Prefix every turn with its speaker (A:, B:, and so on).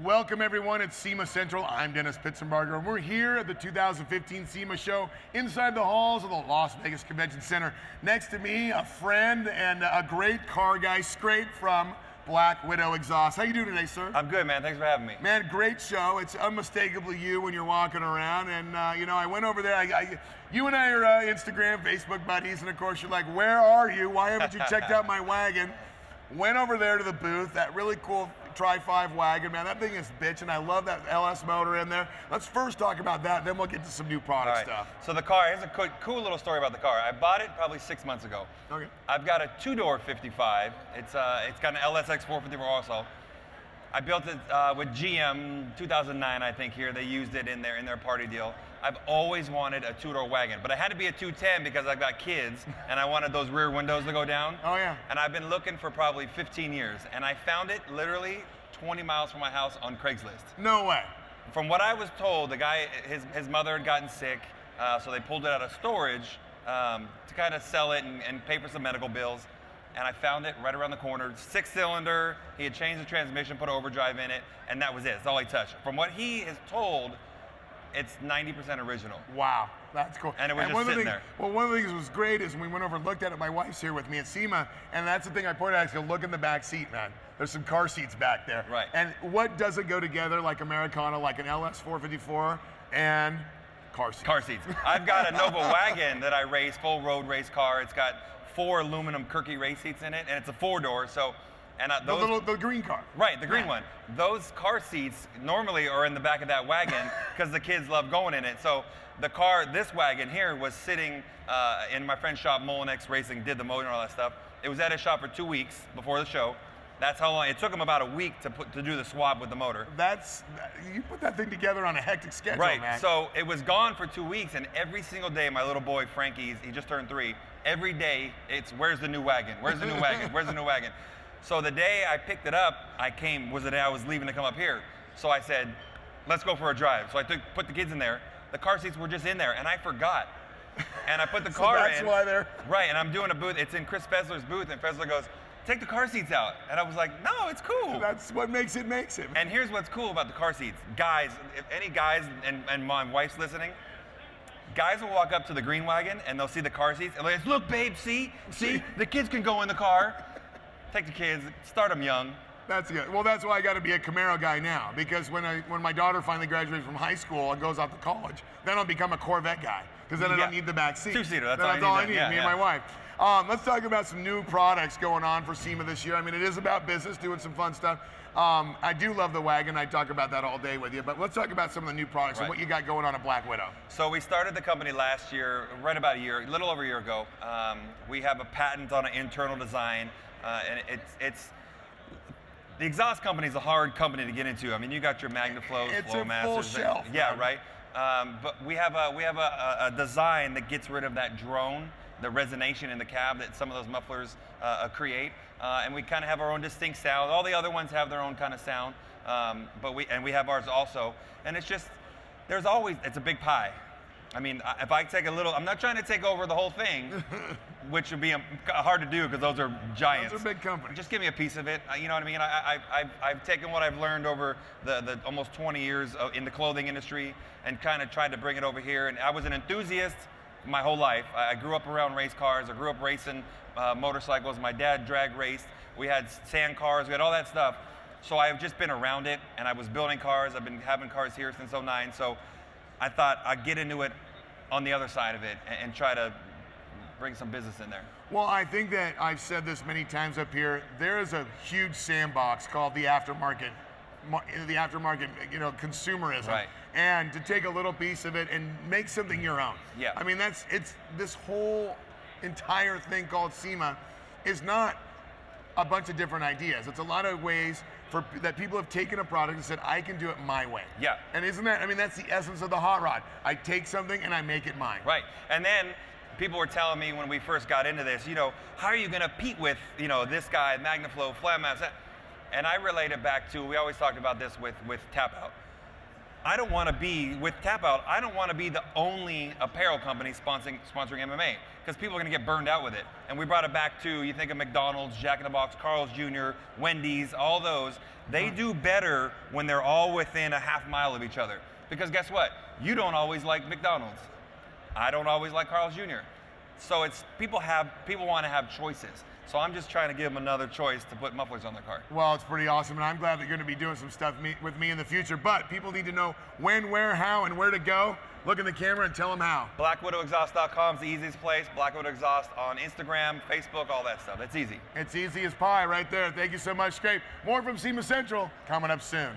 A: Welcome everyone, it's SEMA Central. I'm Dennis Pittsenbarger, and we're here at the 2015 SEMA Show inside the halls of the Las Vegas Convention Center. Next to me, a friend and a great car guy, SKRAPE from Black Widow Exhaust. How you doing today, sir?
B: I'm good, man. Thanks for having me.
A: Man, great show. It's unmistakably you when you're walking around. And, you know, I went over there. You and I are Instagram, Facebook buddies. And, of course, you're like, where are you? Why haven't you checked out my wagon? Went over there to the booth, that really cool Tri-5 wagon, man. That thing is bitch, and I love that LS motor in there. Let's first talk about that, then we'll get to some new product stuff.
B: So the car, here's a cool little story about the car. I bought it probably 6 months ago.
A: Okay.
B: I've got a two-door 55. It's got an LSX 454 also. I built it with GM 2009, I think. Here they used it in their party deal. I've always wanted a two-door wagon, but I had to be a 210 because I've got kids and I wanted those rear windows to go down.
A: Oh yeah.
B: And I've been looking for probably 15 years, and I found it literally 20 miles from my house on Craigslist.
A: No way.
B: From what I was told, the guy, his mother had gotten sick, so they pulled it out of storage to kind of sell it and pay for some medical bills. And I found it right around the corner, 6-cylinder. He had changed the transmission, put overdrive in it, and that was it. That's all he touched. From what he has told, it's 90% original.
A: Wow, that's cool.
B: And it was just sitting there.
A: Well, one of the things that was great is when we went over and looked at it, my wife's here with me at SEMA, and that's the thing I pointed out, is look in the back seat, man. There's some car seats back there.
B: Right.
A: And what doesn't go together like Americana, like an LS 454 and car seats?
B: Car seats. I've got a Nova wagon that I race, full road race car. It's got 4 aluminum Kirky race seats in it, and it's a 4-door, so. And
A: the green car.
B: Right, the green one. Those car seats normally are in the back of that wagon because the kids love going in it. So this wagon here was sitting in my friend's shop, Molinex Racing, did the motor and all that stuff. It was at his shop for 2 weeks before the show. That's how long, it took him about a week to do the swap with the motor.
A: You put that thing together on a hectic schedule,
B: right,
A: man.
B: So it was gone for 2 weeks, and every single day, my little boy, Frankie, he just turned 3, every day, it's, where's the new wagon? Where's the new wagon? Where's the new wagon? So the day I picked it up, was the day I was leaving to come up here. So I said, let's go for a drive. So I put the kids in there. The car seats were just in there, and I forgot. And I put the car in.
A: That's why they're...
B: Right, and I'm doing a booth. It's in Chris Fessler's booth, and Fessler goes, take the car seats out. And I was like, no, it's cool.
A: That's what makes it.
B: And here's what's cool about the car seats. Guys, if any guys, and my wife's listening, guys will walk up to the green wagon, and they'll see the car seats, and they'll say, look, babe, see, the kids can go in the car. Take the kids, start them young.
A: That's good. Well, that's why I got to be a Camaro guy now, because when my daughter finally graduates from high school and goes off to college, then I'll become a Corvette guy, because then I don't need the back seat.
B: 2-seater, that's
A: all I need, me and my wife. Let's talk about some new products going on for SEMA this year. I mean, it is about business, doing some fun stuff. I do love the wagon. I talk about that all day with you, but let's talk about some of the new products and what you got going on at Black Widow.
B: So we started the company last year, right about a little over a year ago. We have a patent on an internal design, and the exhaust company is a hard company to get into. I mean, you got your MagnaFlows, Flowmasters.
A: Full shelf.
B: Yeah, right. But we have a design that gets rid of that drone, the resonation in the cab that some of those mufflers create, and we kind of have our own distinct sound. All the other ones have their own kind of sound, but we have ours also. And it's just, it's a big pie. I mean, if I take a little, I'm not trying to take over the whole thing, which would be hard to do because those are giants.
A: Those are big companies.
B: Just give me a piece of it. You know what I mean? I've taken what I've learned over the almost 20 years in the clothing industry and kind of tried to bring it over here. And I was an enthusiast my whole life. I grew up around race cars. I grew up racing motorcycles. My dad drag raced. We had sand cars. We had all that stuff. So I've just been around it, and I was building cars. I've been having cars here since '09. So I thought I'd get into it on the other side of it and try to bring some business in there.
A: Well, I think that I've said this many times up here. There is a huge sandbox called the aftermarket, consumerism.
B: Right.
A: And to take a little piece of it and make something your own.
B: Yeah.
A: I mean, it's this whole entire thing called SEMA is not a bunch of different ideas. It's a lot of ways that people have taken a product and said, I can do it my way.
B: Yeah.
A: And that's the essence of the hot rod. I take something and I make it mine.
B: Right. And then people were telling me when we first got into this, how are you going to compete with, this guy, MagnaFlow, Flowmasters? And I relate it back to, we always talked about this with Tap Out. I don't want to be, with Tap Out, I don't want to be the only apparel company sponsoring MMA, because people are going to get burned out with it. And we brought it back to, you think of McDonald's, Jack in the Box, Carl's Jr., Wendy's, all those. They do better when they're all within a half mile of each other. Because guess what? You don't always like McDonald's. I don't always like Carl's Jr. So it's people want to have choices. So I'm just trying to give them another choice to put mufflers on their car.
A: Well, it's pretty awesome, and I'm glad that you're going to be doing some stuff with me in the future. But people need to know when, where, how, and where to go. Look in the camera and tell them how.
B: BlackWidowExhaust.com is the easiest place. Black Widow Exhaust on Instagram, Facebook, all that stuff. It's easy.
A: It's easy as pie right there. Thank you so much, SKRAPE. More from SEMA Central coming up soon.